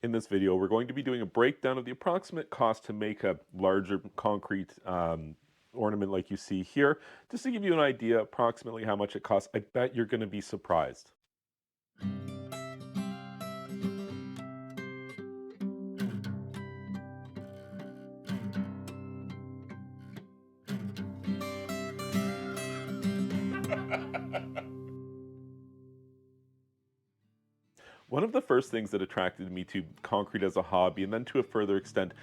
In this video, we're going to be doing a breakdown of the approximate cost to make a larger concrete ornament like you see here, just to give you an idea approximately how much it costs. I bet you're going to be surprised. One of the first things that attracted me to concrete as a hobby, and then to a further extent,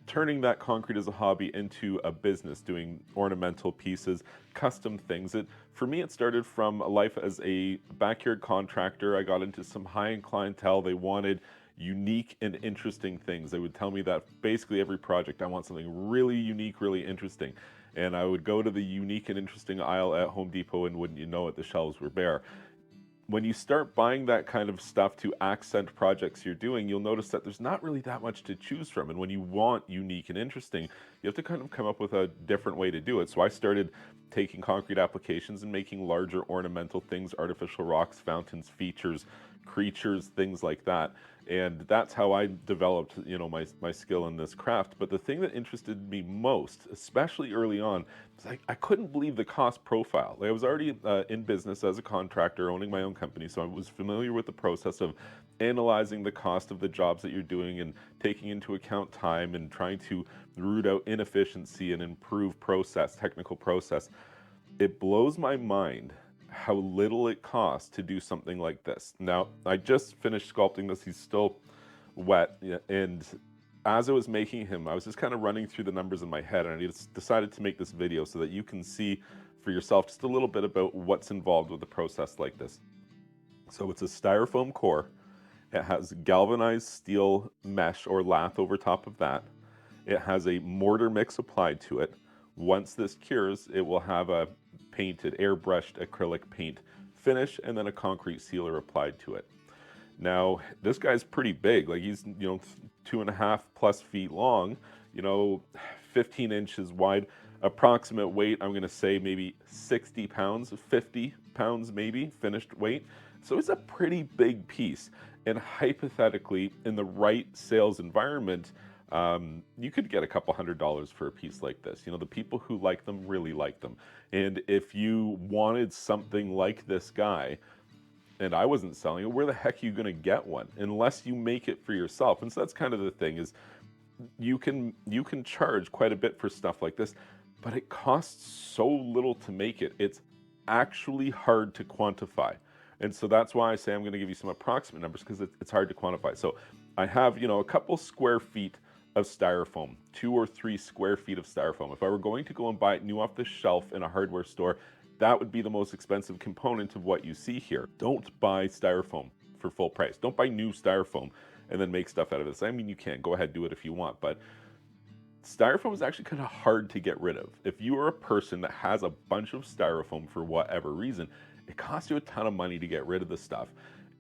turning that concrete as a hobby into a business, doing ornamental pieces, custom things. For me, it started from a life as a backyard contractor. I got into some high-end clientele. They wanted unique and interesting things. They would tell me that basically every project, I want something really unique, really interesting. And I would go to the unique and interesting aisle at Home Depot, and wouldn't you know it, the shelves were bare. When you start buying that kind of stuff to accent projects you're doing, you'll notice that there's not really that much to choose from. And when you want unique and interesting, you have to kind of come up with a different way to do it. So I started taking concrete applications and making larger ornamental things, artificial rocks, fountains, features, creatures, things like that. And that's how I developed, my skill in this craft. But the thing that interested me most, especially early on, was I couldn't believe the cost profile. Like I was already in business as a contractor, owning my own company, so I was familiar with the process of analyzing the cost of the jobs that you're doing and taking into account time and trying to root out inefficiency and improve process, technical process. It blows my mind how little it costs to do something like this. Now, I just finished sculpting this. He's still wet, and as I was making him, I was just kind of running through the numbers in my head, and I just decided to make this video so that you can see for yourself just a little bit about what's involved with a process like this. So it's a styrofoam core. It has galvanized steel mesh or lath over top of that. It has a mortar mix applied to it. Once this cures, it will have a painted, airbrushed acrylic paint finish, and then a concrete sealer applied to it. Now, this guy's pretty big. Like he's, 2.5+ feet long, 15 inches wide. Approximate weight, I'm gonna say maybe 60 pounds, 50 pounds maybe, finished weight. So it's a pretty big piece. And hypothetically, in the right sales environment, you could get a couple $100s for a piece like this. The people who like them really like them. And if you wanted something like this guy, and I wasn't selling it, where the heck are you going to get one unless you make it for yourself? And so that's kind of the thing, is you can charge quite a bit for stuff like this, but it costs so little to make it. It's actually hard to quantify. And so that's why I say I'm going to give you some approximate numbers, because it's hard to quantify. So I have, a couple square feet of styrofoam, 2 or 3 square feet of styrofoam. If I were going to go and buy it new off the shelf in a hardware store, that would be the most expensive component of what you see here. Don't buy styrofoam for full price. Don't buy new styrofoam and then make stuff out of this. I mean, you can go ahead, do it if you want, but styrofoam is actually kind of hard to get rid of. If you are a person that has a bunch of styrofoam for whatever reason, it costs you a ton of money to get rid of the stuff.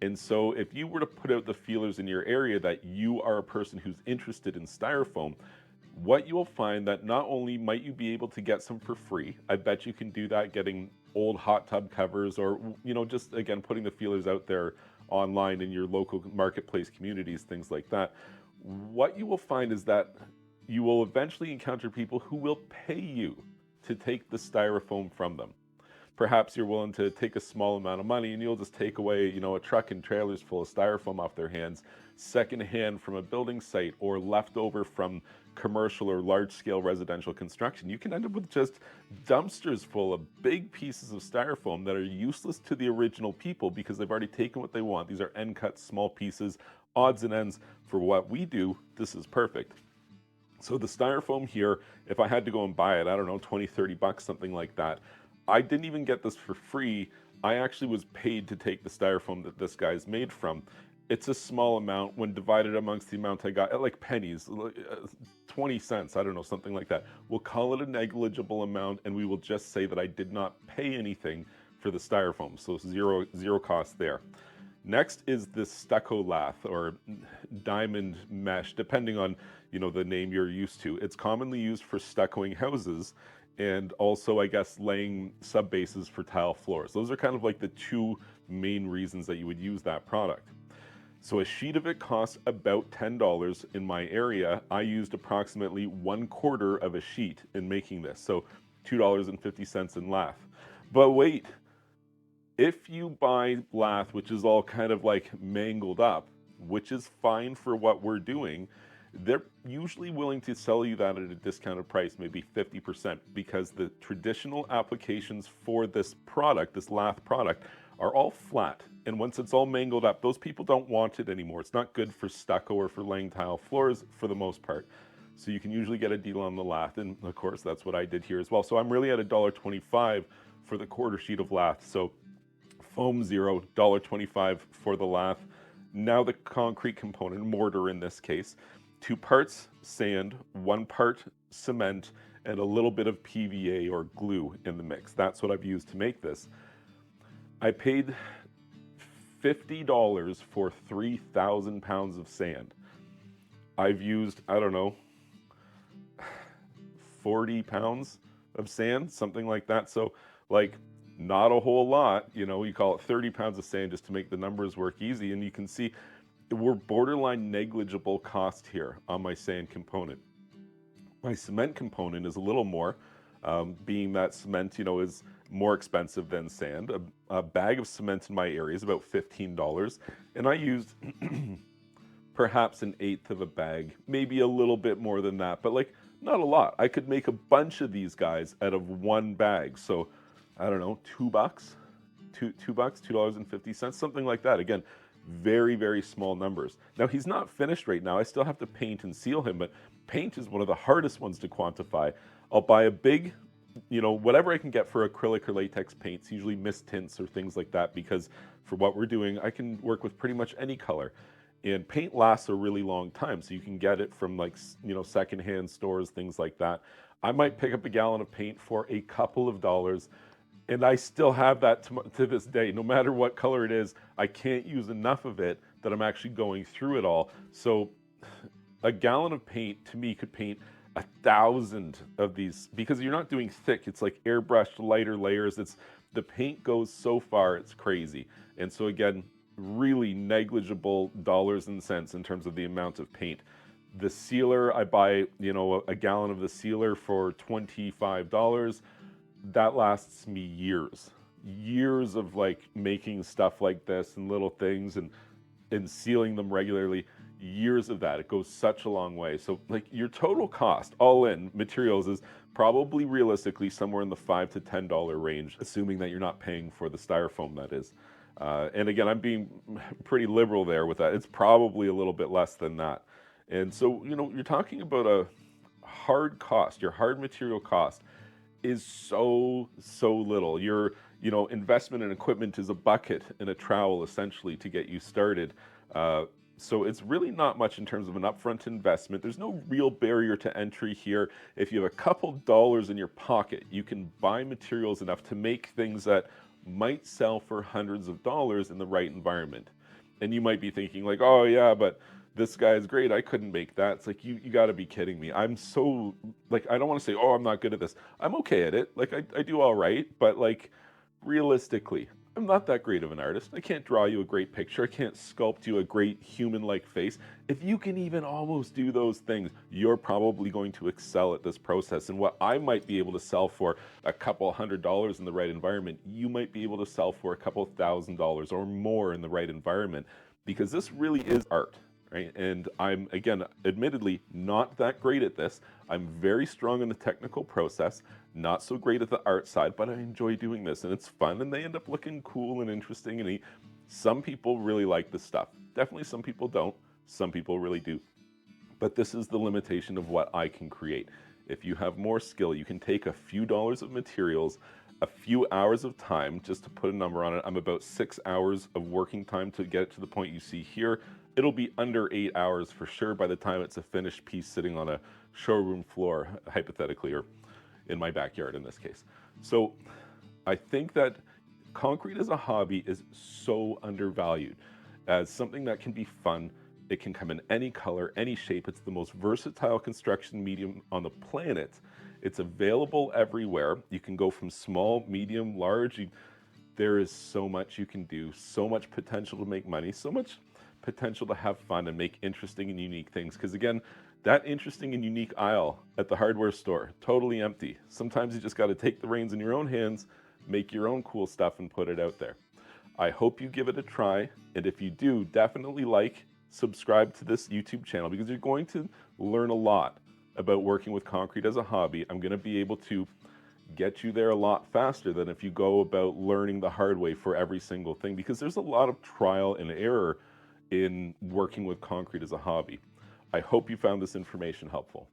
And so if you were to put out the feelers in your area that you are a person who's interested in styrofoam, what you will find that not only might you be able to get some for free, I bet you can do that getting old hot tub covers, or, just again, putting the feelers out there online in your local marketplace communities, things like that. What you will find is that you will eventually encounter people who will pay you to take the styrofoam from them. Perhaps you're willing to take a small amount of money and you'll just take away, a truck and trailers full of styrofoam off their hands, secondhand from a building site or leftover from commercial or large-scale residential construction. You can end up with just dumpsters full of big pieces of styrofoam that are useless to the original people because they've already taken what they want. These are end-cut small pieces, odds and ends. For what we do, this is perfect. So the styrofoam here, if I had to go and buy it, I don't know, 20, 30 bucks, something like that. I didn't even get this for free. I actually was paid to take the styrofoam that this guy's made from. It's a small amount when divided amongst the amount I got, like pennies, 20 cents, I don't know, something like that. We'll call it a negligible amount, and we will just say that I did not pay anything for the styrofoam, so zero cost there. Next is this stucco lath or diamond mesh, depending on the name you're used to. It's commonly used for stuccoing houses, and also, I guess, laying sub-bases for tile floors. Those are kind of like the two main reasons that you would use that product. So a sheet of it costs about $10. In my area, I used approximately 1/4 of a sheet in making this. So $2.50 in lath. But wait, if you buy lath, which is all kind of like mangled up, which is fine for what we're doing, they're usually willing to sell you that at a discounted price, maybe 50%, because the traditional applications for this product, this lath product, are all flat. And once it's all mangled up, those people don't want it anymore. It's not good for stucco or for laying tile floors for the most part. So you can usually get a deal on the lath. And of course, that's what I did here as well. So I'm really at $1.25 for the quarter sheet of lath. So foam zero, $1.25 for the lath. Now the concrete component, mortar in this case, 2 parts sand, 1 part cement, and a little bit of PVA or glue in the mix. That's what I've used to make this. I paid $50 for 3,000 pounds of sand. I've used, I don't know, 40 pounds of sand, something like that. So like not a whole lot, you know, you call it 30 pounds of sand just to make the numbers work easy. And you can see we're borderline negligible cost here on my sand component. My cement component is a little more, being that cement, you know, is more expensive than sand. A bag of cement in my area is about $15, and I used perhaps 1/8 of a bag, maybe a little bit more than that, but like not a lot. I could make a bunch of these guys out of 1 bag. So I don't know, $2, $2.50, something like that. Again, very, very small numbers. Now he's not finished right now. I still have to paint and seal him, but paint is one of the hardest ones to quantify. I'll buy a big, you know, whatever I can get for acrylic or latex paints, usually mist tints or things like that, because for what we're doing, I can work with pretty much any color. And paint lasts a really long time, so you can get it from like, you know, secondhand stores, things like that. I might pick up a gallon of paint for a couple of dollars, and I still have that to this day. No matter what color it is, I can't use enough of it that I'm actually going through it all. So a gallon of paint to me could paint 1,000 of these, because you're not doing thick. It's like airbrushed lighter layers. It's the paint goes so far, it's crazy. And so again, really negligible dollars and cents in terms of the amount of paint. The sealer, I buy, you know, a gallon of the sealer for $25. That lasts me years of like making stuff like this and little things and sealing them regularly. Years of that. It goes such a long way. So like your total cost all in materials is probably realistically somewhere in the $5 to $10 range, assuming that you're not paying for the styrofoam, that is. And again, I'm being pretty liberal there with that. It's probably a little bit less than that. And so, you know, you're talking about a hard cost. Your hard material cost is so little. Your, you know, investment in equipment is a bucket and a trowel essentially to get you started. So it's really not much in terms of an upfront investment. There's no real barrier to entry here. If you have a couple dollars in your pocket, you can buy materials enough to make things that might sell for hundreds of dollars in the right environment. And you might be thinking like, oh yeah, but this guy is great, I couldn't make that. It's like, you gotta be kidding me. I'm so, like, I don't wanna say, oh, I'm not good at this. I'm okay at it. Like, I do all right, but like, realistically, I'm not that great of an artist. I can't draw you a great picture. I can't sculpt you a great human-like face. If you can even almost do those things, you're probably going to excel at this process. And what I might be able to sell for a couple $100 in the right environment, you might be able to sell for a couple $1,000 or more in the right environment, because this really is art. Right? And I'm, again, admittedly not that great at this. I'm very strong in the technical process, not so great at the art side, but I enjoy doing this and it's fun and they end up looking cool and interesting and neat. Some people really like this stuff. Definitely some people don't. Some people really do. But this is the limitation of what I can create. If you have more skill, you can take a few dollars of materials, a few hours of time, just to put a number on it. I'm about 6 hours of working time to get it to the point you see here. It'll be under 8 hours for sure by the time it's a finished piece sitting on a showroom floor, hypothetically, or in my backyard in this case. So I think that concrete as a hobby is so undervalued as something that can be fun. It can come in any color, any shape. It's the most versatile construction medium on the planet. It's available everywhere. You can go from small, medium, large. There is so much you can do, so much potential to make money, so much potential to have fun and make interesting and unique things. Because again, that interesting and unique aisle at the hardware store, totally empty. Sometimes you just got to take the reins in your own hands, make your own cool stuff and put it out there. I hope you give it a try, and if you do, definitely like, subscribe to this YouTube channel, because you're going to learn a lot about working with concrete as a hobby. I'm going to be able to get you there a lot faster than if you go about learning the hard way for every single thing, because there's a lot of trial and error in working with concrete as a hobby. I hope you found this information helpful.